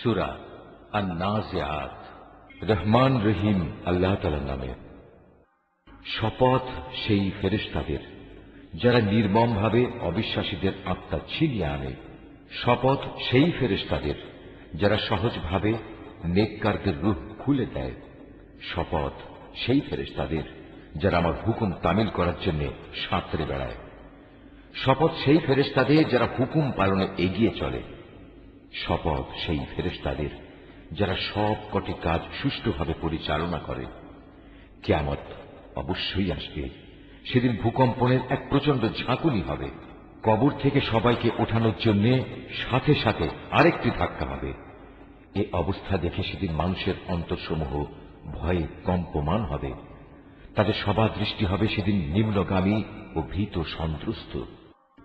সূরা আন-নাজিআত। রহমান রহিম আল্লাহ তাআলার নামে। শপথ সেই ফেরেশতাদের যারা নির্মমভাবে অবিশ্বাসীদের আত্মা ছিনিয়ে আনে। শপথ সেই ফেরেশতাদের যারা সহজভাবে নেককারদের রূহ খুলে দেয়। শপথ সেই ফেরেশতাদের যারা আমার হুকুম তামিল করার জন্য সাঁতরে বেড়ায়। শপথ সেই ফেরেশতাদের যারা হুকুম পালনে এগিয়ে চলে। শপথ সেই ফেরেশতাদের যারা সব কটি কাজ সুষ্ঠুভাবে পরিচালনা করে। কিয়ামত অবশ্যই আসবে। সেদিন ভূকম্পনের এক প্রচন্ড ঝাঁকুনি হবে। কবর থেকে সবাইকে ওঠানোর জন্য সাথে সাথে আরেকটি ধাক্কা হবে। এ অবস্থা দেখে সেদিন মানুষের অন্তরসমূহ ভয়ে কম্পমান হবে। তাদের সবার দৃষ্টি হবে সেদিন নিম্নগামী ও ভীত সন্ত্রস্ত।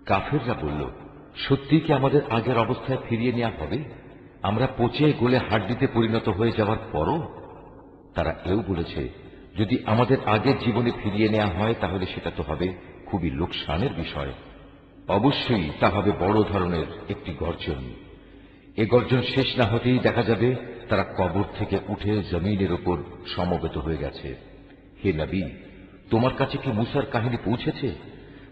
কাফেররা বলল, সত্যি কি আমাদের আগের অবস্থায় ফিরিয়ে নেওয়া হবে, আমরা পচে গলে হাড্ডিতে পরিণত হয়ে যাওয়ার পরও? তারা এও বলেছে, যদি আমাদের আগের জীবনে ফিরিয়ে নেওয়া হয় তাহলে সেটা তো হবে খুবই লোকসানের বিষয়। অবশ্যই তা হবে বড় ধরনের একটি গর্জন। এ গর্জন শেষ না হতেই দেখা যাবে তারা কবর থেকে উঠে জমিনের উপর সমবেত হয়ে গেছে। হে নবী, তোমার কাছে কি মূসার কাহিনী পৌঁছেছে?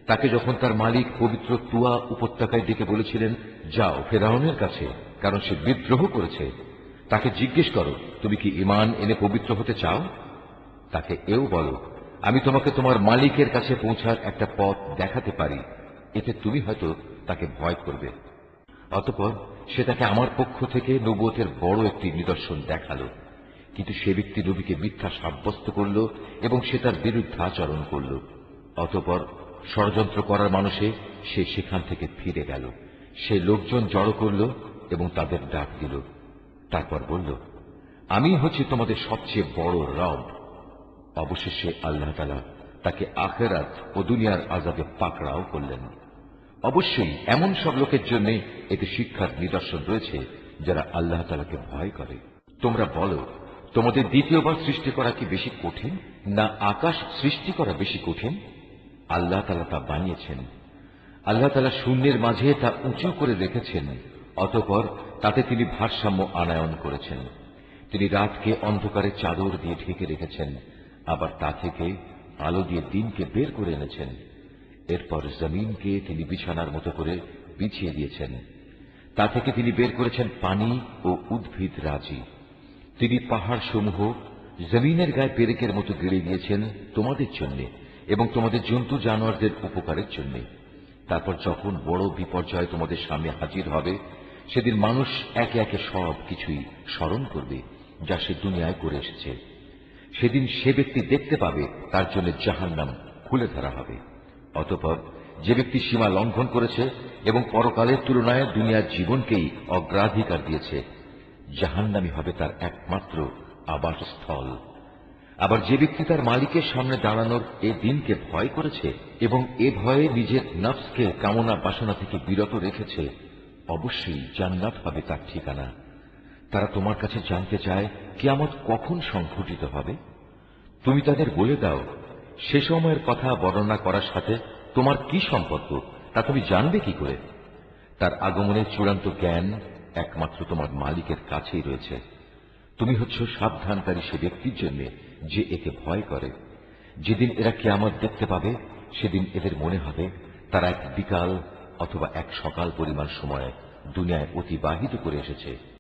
তাকে যখন তার মালিক পবিত্র তুয়া উপত্যকায় ডেকে বলেছিলেন, যাও ফেরাউনের কাছে, কারণ সে বিদ্রোহ করেছে। তাকে জিজ্ঞেস করো, তুমি কি ঈমান এনে পবিত্র হতে চাও? তাকে এও বলো, আমি তোমাকে তোমার মালিকের কাছে পৌঁছার একটা পথ দেখাতে পারি, এতে তুমি হয়তো তাকে ভয় করবে। অতঃপর সে তাকে আমার পক্ষ থেকে নবুয়তের বড় একটি নিদর্শন দেখালো। কিন্তু সে ব্যক্তি নবীকে মিথ্যা সাব্যস্ত করল এবং সে তার বিরুদ্ধাচরণ করল। অতঃপর ষড়যন্ত্র করার মানুষে সে সেখান থেকে ফিরে গেল। সে লোকজন জড়ো করল এবং তাদের ডাক দিল। তারপর বলল, আমি হচ্ছি তোমাদের সবচেয়ে বড় রব। অবশেষে আল্লাহ তাআলা তাকে আখিরাত ও দুনিয়ার আযাবে পাকড়াও করলেন। অবশ্যই এমন সব লোকের জন্য এতে শিক্ষার নিদর্শন রয়েছে যারা আল্লাহ তাআলাকে ভয় করে। তোমরা বলো, তোমাদের দ্বিতীয়বার সৃষ্টি করা কি বেশি কঠিন, না আকাশ সৃষ্টি করা বেশি কঠিন? আল্লাহ তাআলা তা বানিয়েছেন। আল্লাহ তাআলা শূন্যের মাঝে তা উঁচু করে রেখেছেন। অতঃপর তাতে তিনি ভারসাম্য আনায়ন করেছেন। তিনি রাতকে অন্ধকারের চাদর দিয়ে ঢেকে রেখেছেন, আবার তা থেকে আলো দিয়ে দিনকে বের করে এনেছেন। এরপর জমিনকে তিনি বিছানার মতো করে বিছিয়ে দিয়েছেন। তা থেকে তিনি বের করেছেন পানি ও উদ্ভিদ রাজি। তিনি পাহাড় সমূহ জমিনের গায়ে পেরেকের মতো গেড়ে দিয়েছেন তোমাদের জন্য এবং তোমাদের জন্তু জানোয়ারদের উপকারের জন্য। তারপর যখন বড় বিপর্যয় তোমাদের সামনে হাজির হবে, সেদিন মানুষ একে একে সব কিছুই স্মরণ করবে যা সে দুনিয়ায় করে এসেছে। সেদিন সে ব্যক্তি দেখতে পাবে তার জন্য জাহান্নাম খুলে ধরা হবে। অতঃপর যে ব্যক্তি সীমা লঙ্ঘন করেছে এবং পরকালের তুলনায় দুনিয়ার জীবনকেই অগ্রাধিকার দিয়েছে, জাহান্নামই হবে তার একমাত্র আবাসস্থল। আবার যে ব্যক্তি তার মালিকের সামনে দাঁড়ানোর এ দিনকে ভয় করেছে এবং এ ভয়ে নিজের নফসকে কামনা বাসনা থেকে বিরত রেখেছে, অবশ্যই জান্নাত হবে তার ঠিকানা। তারা তোমার কাছে জানতে চায় কিয়ামত কখন সংঘটিত হবে। তুমি তাদের বলে দাও, সে সময়ের কথা বর্ণনা করার সাথে তোমার কি সম্পর্ক তা তুমি জানবে কি করে? তার আগমনের চূড়ান্ত জ্ঞান একমাত্র তোমার মালিকের কাছেই রয়েছে। তুমি হচ্ছ সাবধানকারী সে ব্যক্তির জন্য যে একে ভয় করে। যেদিন এরা কিয়ামত দেখতে পাবে, সেদিন এদের মনে হবে তারা এক বিকাল অথবা এক সকাল পরিমাণ সময় দুনিয়ায় অতিবাহিত করে এসেছে।